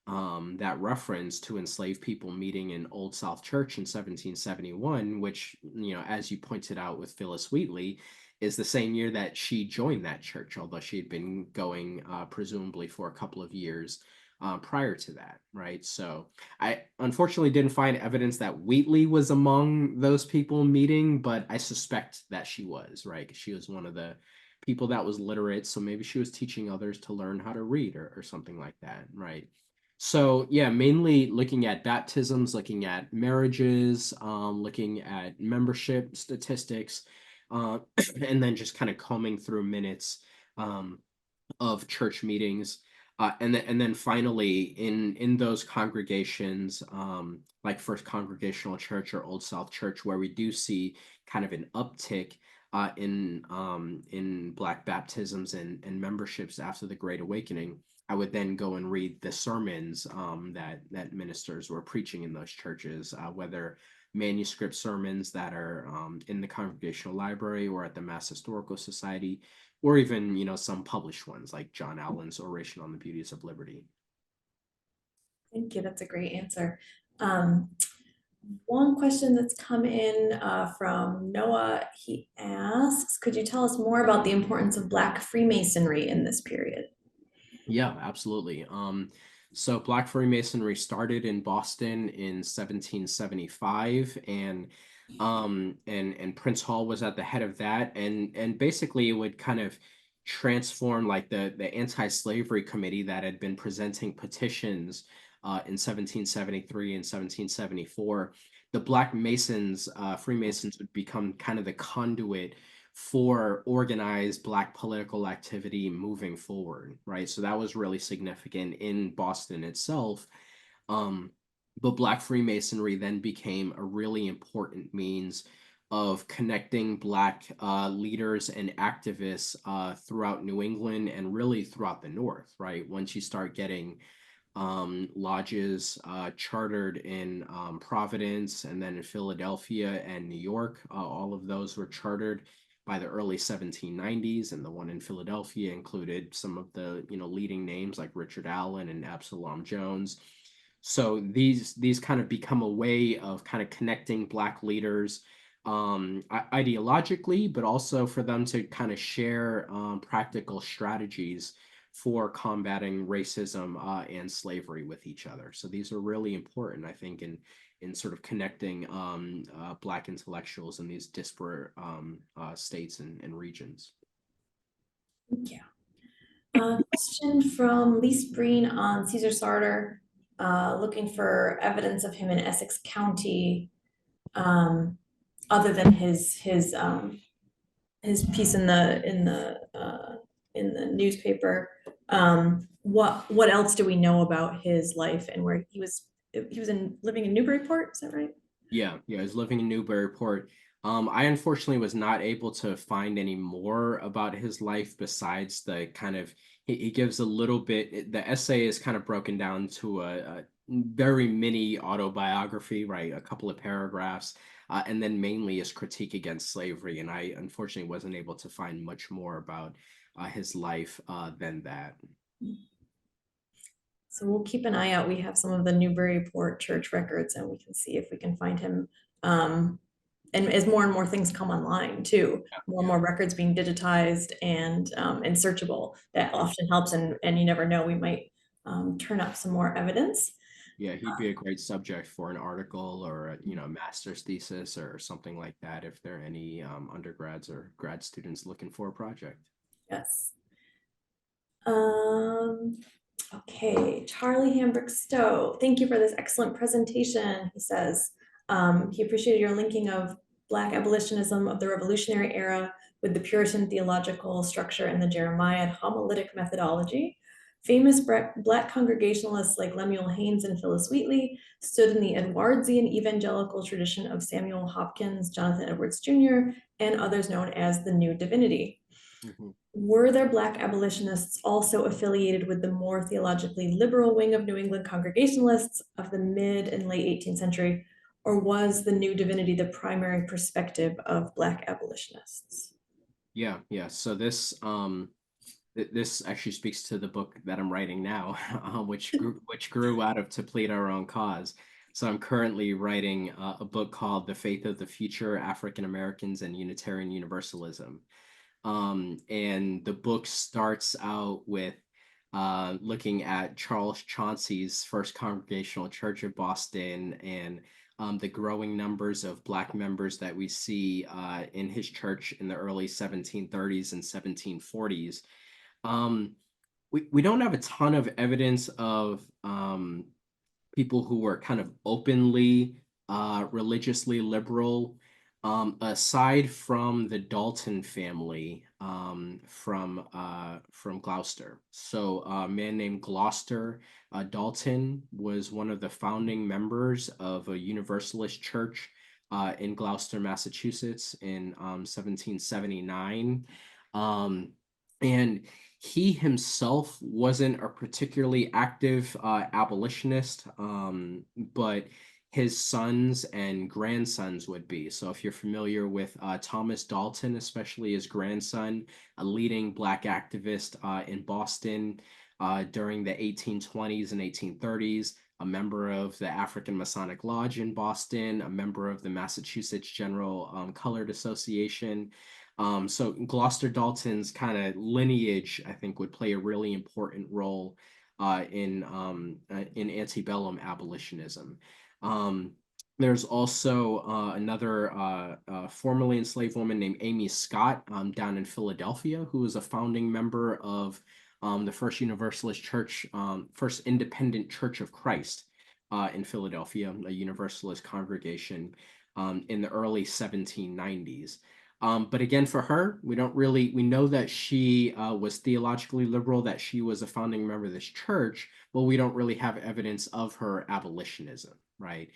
that reference to enslaved people meeting in Old South Church in 1771, which, as you pointed out with Phillis Wheatley, is the same year that she joined that church, although she had been going presumably for a couple of years prior to that, right? So I unfortunately didn't find evidence that Wheatley was among those people meeting, but I suspect that she was, right? 'Cause she was one of the people that was literate, so maybe she was teaching others to learn how to read or something like that, right? So yeah, mainly looking at baptisms, looking at marriages, looking at membership statistics, uh, and then just kind of combing through minutes um, of church meetings. And then finally in those congregations, like First Congregational Church or Old South Church, where we do see kind of an uptick in Black baptisms and memberships after the Great Awakening, I would then go and read the sermons that ministers were preaching in those churches, whether manuscript sermons that are in the Congregational Library or at the Mass Historical Society, or even some published ones like John Allen's Oration on the Beauties of Liberty. Thank you. That's a great answer. One question that's come in from Noah, he asks, could you tell us more about the importance of Black Freemasonry in this period? Yeah, absolutely. So Black Freemasonry started in Boston in 1775, and Prince Hall was at the head of that, and basically it would kind of transform like the anti-slavery committee that had been presenting petitions in 1773 and 1774. The Black Masons, Freemasons, would become kind of the conduit for organized Black political activity moving forward, right? So that was really significant in Boston itself. Um, but Black Freemasonry then became a really important means of connecting Black leaders and activists throughout New England and really throughout the North, right? Once you start getting lodges chartered in Providence and then in Philadelphia and New York, all of those were chartered by the early 1790s, and the one in Philadelphia included some of the leading names like Richard Allen and Absalom Jones. So these kind of become a way of kind of connecting Black leaders ideologically, but also for them to kind of share practical strategies for combating racism and slavery with each other. So these are really important, I think, in sort of connecting Black intellectuals in these disparate states and regions. Thank you. Question from Lise Breen on Caesar Sarter, looking for evidence of him in Essex County, other than his piece in the newspaper. What else do we know about his life and where he was living in Newburyport? Is that right? Yeah, I was living in Newburyport. I unfortunately was not able to find any more about his life besides the kind of he gives a little bit. The essay is kind of broken down to a very mini autobiography, right? A couple of paragraphs, and then mainly his critique against slavery. And I unfortunately wasn't able to find much more about his life than that. So we'll keep an eye out. We have some of the Newburyport church records and we can see if we can find him. And as more and more things come online too, more and more records being digitized and searchable, that often helps. And you never know, we might turn up some more evidence. Yeah, he'd be a great subject for an article or a master's thesis or something like that if there are any undergrads or grad students looking for a project. Yes. Okay, Charlie Hambrick Stowe, thank you for this excellent presentation. He says he appreciated your linking of Black abolitionism of the Revolutionary era with the Puritan theological structure and the Jeremiah homiletic methodology. Famous Black Congregationalists like Lemuel Haynes and Phillis Wheatley stood in the Edwardian evangelical tradition of Samuel Hopkins, Jonathan Edwards Jr., and others known as the New Divinity. Mhm. Were there Black abolitionists also affiliated with the more theologically liberal wing of New England Congregationalists of the mid and late 18th century, or was the New Divinity the primary perspective of Black abolitionists? Yeah. So this actually speaks to the book that I'm writing now, which grew out of To Plead Our Own Cause. So I'm currently writing a book called The Faith of the Future: African Americans and Unitarian Universalism. And the book starts out with looking at Charles Chauncey's First Congregational Church of Boston and the growing numbers of Black members that we see in his church in the early 1730s and 1740s. Um, we don't have a ton of evidence of people who were kind of openly religiously liberal, aside from the Dalton family from Gloucester. So a man named Gloucester Dalton was one of the founding members of a Universalist church in Gloucester, Massachusetts in 1779. And he himself wasn't a particularly active abolitionist, but his sons and grandsons would be. So if you're familiar with Thomas Dalton, especially his grandson, a leading Black activist in Boston during the 1820s and 1830s, a member of the African Masonic Lodge in Boston, a member of the Massachusetts General Colored Association. So Gloucester Dalton's kind of lineage, I think, would play a really important role in antebellum abolitionism. Um, there's also another formerly enslaved woman named Amy Scott down in Philadelphia, who was a founding member of the First Universalist Church, First Independent Church of Christ in Philadelphia, a Universalist congregation in the early 1790s. But again, for her, we know that she was theologically liberal, that she was a founding member of this church, but we don't really have evidence of her abolitionism, right?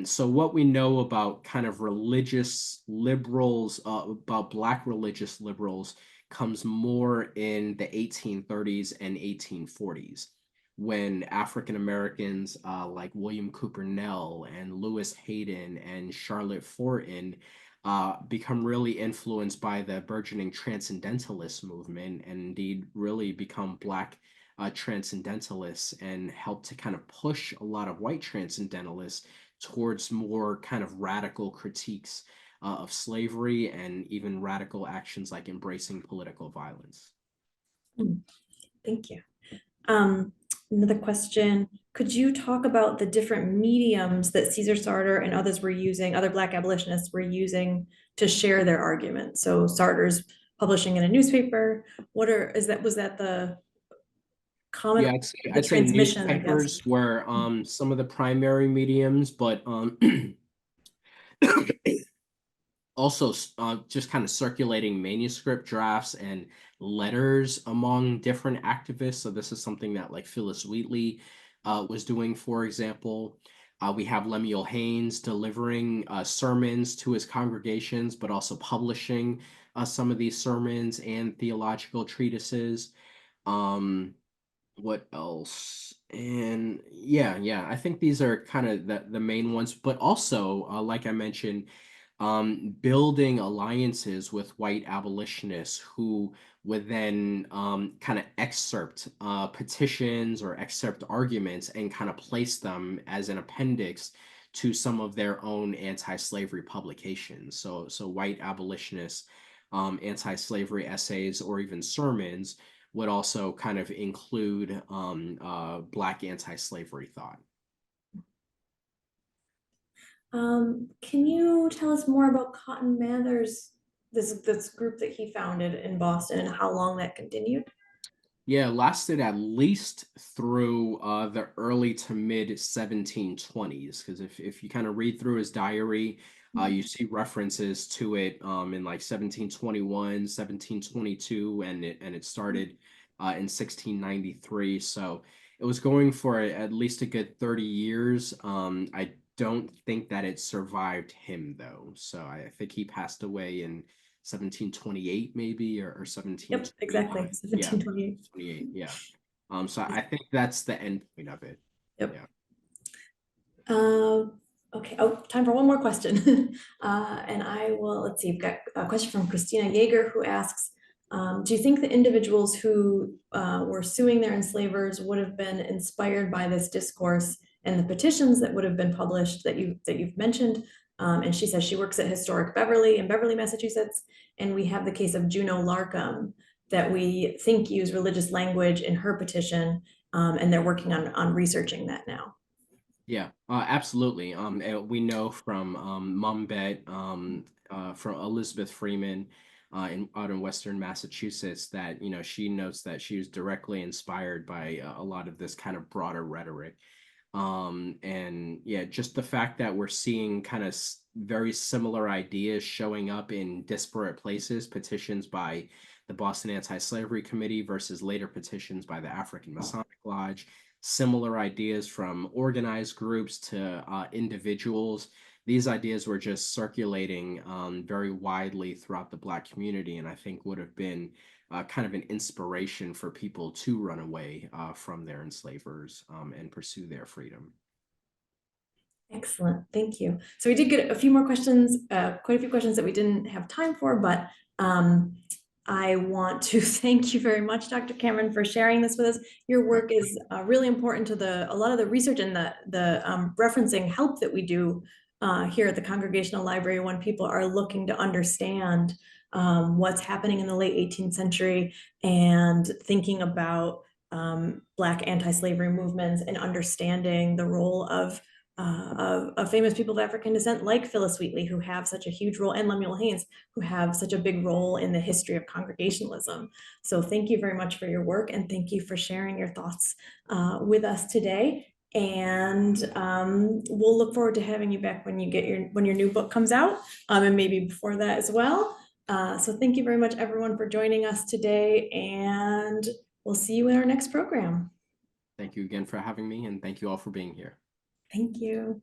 So what we know about kind of religious liberals, about Black religious liberals, comes more in the 1830s and 1840s, when African Americans like William Cooper Nell and Lewis Hayden and Charlotte Fortin become really influenced by the burgeoning transcendentalist movement, and indeed really become Black transcendentalists, and help to kind of push a lot of white transcendentalists towards more kind of radical critiques of slavery and even radical actions like embracing political violence. Thank you. Um, Another question, could you talk about the different mediums that Caesar Sarter and others were using, other Black abolitionists were using to share their argument? So Sarter's publishing in a newspaper. Was that the common, Yeah, the I'd say transmission, I guess? newspapers were some of the primary mediums, but also just kind of circulating manuscript drafts and letters among different activists. So this is something that like Phillis Wheatley was doing, for example. We have Lemuel Haynes delivering sermons to his congregations, but also publishing some of these sermons and theological treatises. Um, what else? And yeah, I think these are kind of the main ones, but also, like I mentioned, building alliances with white abolitionists who would then kind of excerpt petitions or excerpt arguments and kind of place them as an appendix to some of their own anti-slavery publications. So white abolitionists, anti-slavery essays or even sermons would also kind of include Black anti-slavery thought. Can you tell us more about Cotton Mather's, this group that he founded in Boston, and how long that continued? Yeah, lasted at least through the early to mid 1720s. Because if you kind of read through his diary, you see references to it in like 1721, 1722, and it started in 1693. So it was going for at least a good 30 years. I don't think that it survived him, though. So I think he passed away in 1728, maybe, or Yep, exactly, 1729. Yeah, 1728. 28. Yeah. So I think that's the end point of it. Yep. Yeah. Okay, oh, time for one more question. And I will, let's see, we've got a question from Christina Yeager who asks, do you think the individuals who were suing their enslavers would have been inspired by this discourse and the petitions that would have been published that you've mentioned? And she says she works at Historic Beverly in Beverly, Massachusetts, and we have the case of Juno Larcom that we think used religious language in her petition, and they're working on researching that now. Yeah, absolutely. We know from Mumbet, from Elizabeth Freeman, out in Western Massachusetts, that she notes that she was directly inspired by a lot of this kind of broader rhetoric. And yeah, just the fact that we're seeing kind of very similar ideas showing up in disparate places, petitions by the Boston Anti-Slavery Committee versus later petitions by the African Masonic Lodge, similar ideas from organized groups to individuals. These ideas were just circulating very widely throughout the Black community, and I think would have been kind of an inspiration for people to run away from their enslavers and pursue their freedom. Excellent, thank you. So we did get a few more questions, quite a few questions that we didn't have time for, but I want to thank you very much, Dr. Cameron, for sharing this with us. Your work is really important to a lot of the research and the referencing help that we do here at the Congregational Library when people are looking to understand what's happening in the late 18th century and thinking about Black anti-slavery movements and understanding the role of famous people of African descent like Phillis Wheatley, who have such a huge role, and Lemuel Haynes, who have such a big role in the history of Congregationalism. So thank you very much for your work, and thank you for sharing your thoughts with us today. And we'll look forward to having you back when your new book comes out, and maybe before that as well. So thank you very much, everyone, for joining us today, and we'll see you in our next program. Thank you again for having me, and thank you all for being here. Thank you.